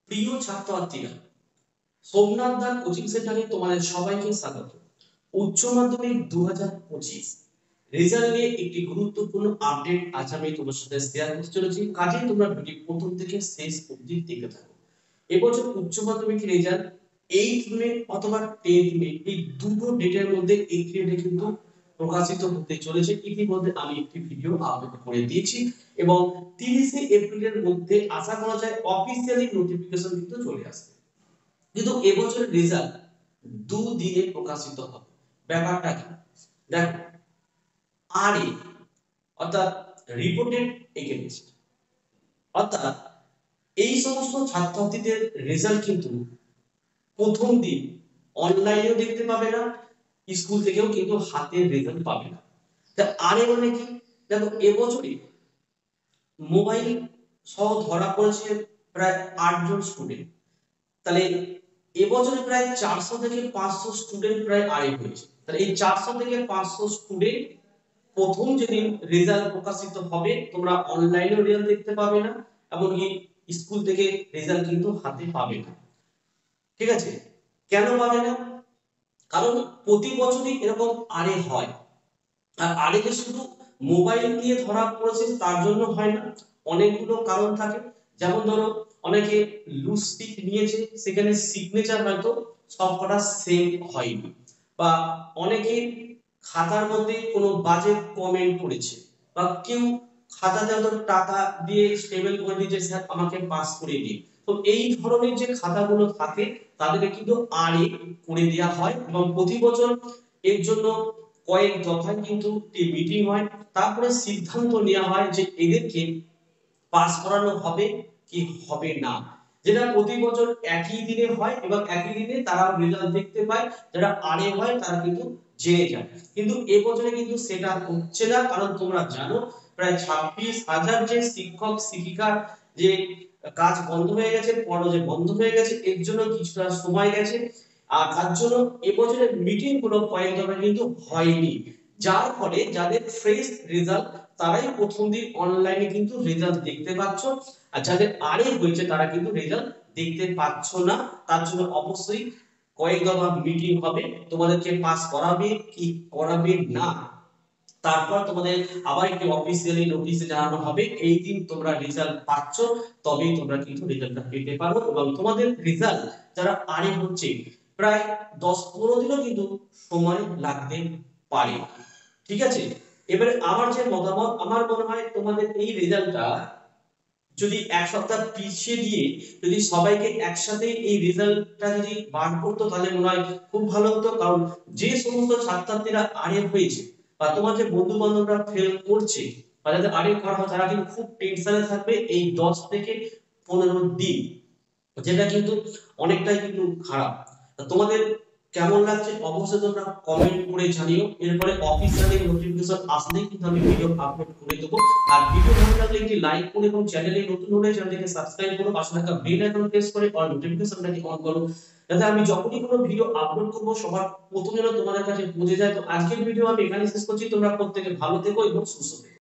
প্রিয় ছাত্রছাত্রীরা, সোমনাথ দা কোচিং সেন্টারে তোমাদের সবাইকে স্বাগত। উচ্চ মাধ্যমিক 2025 রেজাল্ট নিয়ে একটি গুরুত্বপূর্ণ আপডেট আজ আমি তোমার সাথে শেয়ার করতে চলেছি। কাজে তোমরা ভিডিও প্রথম থেকে শেষ অবধি দেখতে থাকো। এবছর উচ্চ মাধ্যমিক রেজাল্ট 8 মে অথবা 10 মে এই দুটো ডেটের মধ্যে এই ডেটে কিন্তু প্রকাশিত হতে চলেছে। ইতিমধ্যে আমি একটি ভিডিও আপলোড করে দিয়েছি এবং 30 এপ্রিলের মধ্যে আশা করা যায় অফিসিয়ালি নোটিফিকেশন কিন্তু চলে আসবে। কিন্তু এবছরের রেজাল্ট দুদিনে প্রকাশিত হবে। ব্যাপারটা কি দেখো, আরএ অর্থাৎ রিপোর্টেড এগেইনস্ট, অর্থাৎ এই সমস্ত ছাত্রছাত্রীদের রেজাল্ট কিন্তু প্রথম দিন অনলাইনেও দেখতে পাবে না, স্কুল থেকেও কিন্তু হাতের রেজাল্ট পাবে না। তা আরএ মানে কি দেখো, এবছরে মোবাইল সহ ধরা পড়েছে প্রায় 8 জন স্টুডেন্ট। তাহলে এবছরে প্রায় 400 থেকে 500 স্টুডেন্ট প্রায় আরে হয়েছে। তাহলে এই 400 থেকে 500 স্টুডেন্ট প্রথম যেদিন রেজাল্ট প্রকাশিত হবে তোমরা অনলাইনেও রেজাল্ট দেখতে পাবে না, এমনকি স্কুল থেকে রেজাল্ট কিন্তু হাতে পাবে না। ঠিক আছে, কেন পাবে না? কারণ প্রতি বছরই এরকম আরে হয়। আর আরে যে শুধু মোবাইল নিয়ে ধরা পড়েছে তার জন্য হয় না, অনেকগুলো কারণ থাকে। যেমন ধরো, অনেকে লুজ স্টিক নিয়েছে, সেখানে সিগনেচার হয়তো সবকটা সেম হয়নি, বা অনেকে খাতার মধ্যে কোনো বাজে কমেন্ট করেছে, বা কেউ খাতাতে হয়তো টাকা দিয়ে স্টেবল করে দিয়েছে, স্যার আমাকে পাস করে দিন। তো এই ধরনের যে খাতাগুলো থাকে তাদেরকে কিন্তু আরএ করে দেওয়া হয় এবং প্রতি বছর এর জন্য কয়েক দফায় কিন্তু মিটিং হয়। তারপরে সিদ্ধান্ত নেওয়া হয় যে এদেরকে পাস করানো হবে কি হবে না, যেটা প্রতি বছর একই দিনে হয় এবং একই দিনে তারা রেজাল্ট দেখতে পায়। যারা আরএ হয় তারা কিন্তু জেনে যায়। কিন্তু এবছরে কিন্তু সেটা হচ্ছে না, কারণ তোমরা জানো প্রায় 26,000 যে শিক্ষক শিক্ষিকার যে কাজ বন্ধ হয়ে গেছে, পড়ানো বন্ধ হয়ে গেছে, এর জন্য কিছুটা সময় গেছে। আর তার জন্য এবছরের মিটিং গুলো কয়েক দফা কিন্তু হয়নি, যার ফলে যাদের ফ্রেশ রেজাল্ট তারাই প্রথম দিন অনলাইনে কিন্তু রেজাল্ট দেখতে পাচ্ছ, আর যাদের আরে হয়েছে তারা কিন্তু রেজাল্ট দেখতে পাচ্ছ না। তার জন্য অবশ্যই কয়েক দফা মিটিং হবে, তোমাদেরকে পাস করাবে কি করাবে না, তারপর তোমাদের আবার একটি অফিসিয়ালি নোটিশে জানানো হবে এই দিন তোমরা রেজাল্ট পাচ্ছ, তবেই তোমরা কিন্তু রেজাল্টটা পেতে পারো। এবং তোমাদের রেজাল্ট যারা আরে হচ্ছে প্রায় 10-15 দিনও কিন্তু সময় লাগতে পারে। ঠিক আছে, এবারে আমার যে মতামত, আমার মনে হয় তোমাদের এই রেজাল্টটা যদি এক সপ্তাহ পিছিয়ে দিয়ে যদি সবাইকে একসাথে এই রেজাল্টটা যদি বার করতো তাহলে মনে হয় খুব ভালো হতো। কারণ যে সমস্ত ছাত্রছাত্রীরা আরে হয়েছে বা তোমার যে বন্ধু বান্ধবরা ফেল করছে বা যাদের আরে করা হয় তারা কিন্তু খুব টেনশনে থাকবে এই 10 থেকে 15 দিন, যেটা কিন্তু অনেকটাই কিন্তু খারাপ। তোমাদের কেমন লাগছে অবশ্যই তোমরা কমেন্ট করে জানিও। এরপরে অফিসিয়ালি নোটিফিকেশন আসলেই কিন্তু আমি ভিডিও আপলোড করে দেব। আর ভিডিও ভালো লাগলে একটি লাইক করো এবং চ্যানেলে নতুন হলে চ্যানেলটিকে সাবস্ক্রাইব করো, পাশে থাকা বেল আইকন প্রেস করে অল নোটিফিকেশনটাকে অন করো, যাতে আমি যখনই কোনো ভিডিও আপলোড করব সবার প্রথমে তোমাদের কাছে পৌঁছে যায়। তো আজকের ভিডিও আমি এখানে শেষ করছি। তোমরা প্রত্যেকে ভালো থেকো এবং সুস্থ থেকো।